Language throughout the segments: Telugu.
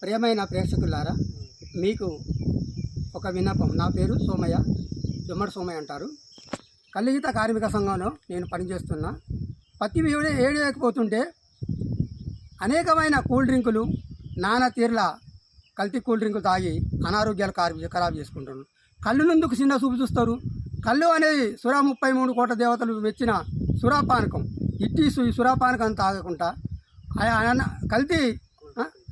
ప్రియమైన ప్రేక్షకులారా, మీకు ఒక విన్నపం. నా పేరు సోమయ్య, జొమ్మడి సోమయ్య అంటారు. కలిగిత కార్మిక సంఘంలో నేను పనిచేస్తున్నా. ప్రతి ఏడేకపోతుంటే అనేకమైన కూల్ డ్రింకులు, నానా తీర్ల కల్తీ కూల్ డ్రింకులు తాగి అనారోగ్యాలు ఖరాబు చేసుకుంటున్నారు. కళ్ళు నుందుకు చిన్న చూపు చూస్తారు. కళ్ళు అనేది సురా 33 కోట్ల దేవతలు మెచ్చిన సురాపానకం. ఇట్టి సురాపానకం తాగకుండా కల్తీ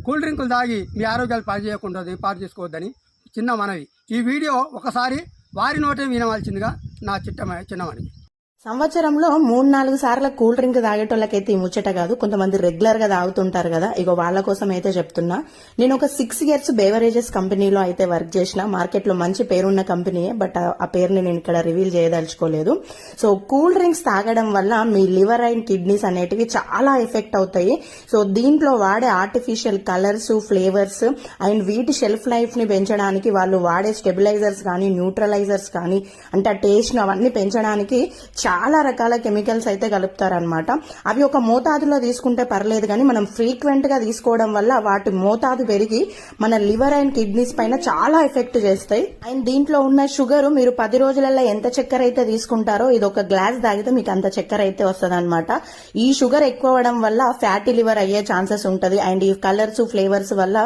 కూల్ డ్రింకులు తాగి మీ ఆరోగ్యాలు పాడు చేసుకోవద్దని చిన్న మనవి. ఈ వీడియో ఒకసారి వారి నోటే వినవలసిందిగా నా చిన్న మనవి. సంవత్సరంలో 3-4 సార్లు కూల్ డ్రింక్ తాగేటోళ్ళకైతే ఈ ముచ్చట కాదు. కొంతమంది రెగ్యులర్ గా తాగుతుంటారు కదా, ఇగో వాళ్ళ కోసం అయితే చెప్తున్నా. నేను ఒక 6 ఇయర్స్ బేవరేజెస్ కంపెనీలో అయితే వర్క్ చేసిన. మార్కెట్ లో మంచి పేరున్న కంపెనీయే, బట్ ఆ పేరుని నేను ఇక్కడ రివీల్ చేయదలుచుకోలేదు. సో కూల్ డ్రింక్స్ తాగడం వల్ల మీ లివర్ అండ్ కిడ్నీస్ అనేటివి చాలా ఎఫెక్ట్ అవుతాయి. సో దీంట్లో వాడే ఆర్టిఫిషియల్ కలర్స్, ఫ్లేవర్స్ అండ్ వీటి షెల్ఫ్ లైఫ్ ని పెంచడానికి వాళ్ళు వాడే స్టెబిలైజర్స్ కానీ, న్యూట్రలైజర్స్ కానీ, అంటే ఆ టేస్ట్ అవన్నీ పెంచడానికి చాలా రకాల కెమికల్స్ అయితే కలుపుతారనమాట. అవి ఒక మోతాదులో తీసుకుంటే పర్లేదు, కానీ మనం ఫ్రీక్వెంట్ గా తీసుకోవడం వల్ల వాటి మోతాదు పెరిగి మన లివర్ అండ్ కిడ్నీస్ పైన చాలా ఎఫెక్ట్ చేస్తాయి. అండ్ దీంట్లో ఉన్న షుగర్ మీరు 10 రోజులలో ఎంత చక్కెర అయితే తీసుకుంటారో, ఇది ఒక గ్లాస్ తాగితే మీకు అంత చక్కెర అయితే వస్తుంది అనమాట. ఈ షుగర్ ఎక్కువ అవడం వల్ల ఫ్యాటీ లివర్ అయ్యే ఛాన్సెస్ ఉంటది. అండ్ ఈ కలర్స్, ఫ్లేవర్స్ వల్ల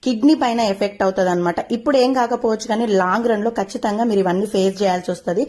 కిడ్నీ పైన ఎఫెక్ట్ అవుతుంది అనమాట. ఇప్పుడు ఏం కాకపోవచ్చు, కానీ లాంగ్ రన్ లో ఖచ్చితంగా మీరు ఇవన్నీ ఫేస్ చేయాల్సి వస్తుంది.